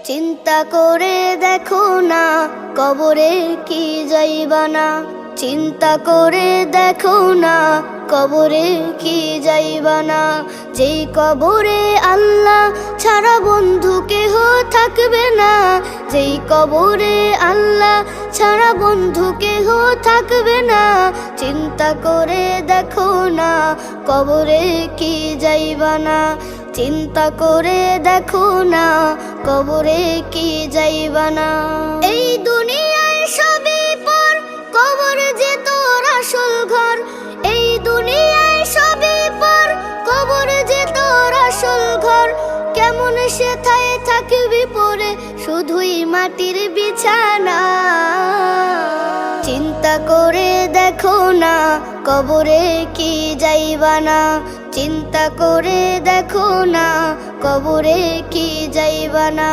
চিন্তা করে দেখো না কবরে কি যাইবা না। চিন্তা করে দেখো না কবরে কি যাইবা না। যেই কবরে আল্লাহ ছাড়া বন্ধু কেহ থাকবে না। যেই কবরে আল্লাহ ছাড়া বন্ধু কেহ থাকবে না। চিন্তা করে দেখো না কবরে কি যাইবা না। চিন্তা করে দেখো না কবরে কি যাইবা না। এই দুনিয়ায় সবই পর, কবর যে তোর আসল ঘর। এই দুনিয়ায় সবই পর, কবর যে তোর আসল ঘর। কেমন সেথায় থাকবি পরে, শুধুই মাটির বিছানা। চিন্তা করে দেখো না কবরে কি যাইবা না। চিন্তা করে দেখো না কবরে কি যাইবা না।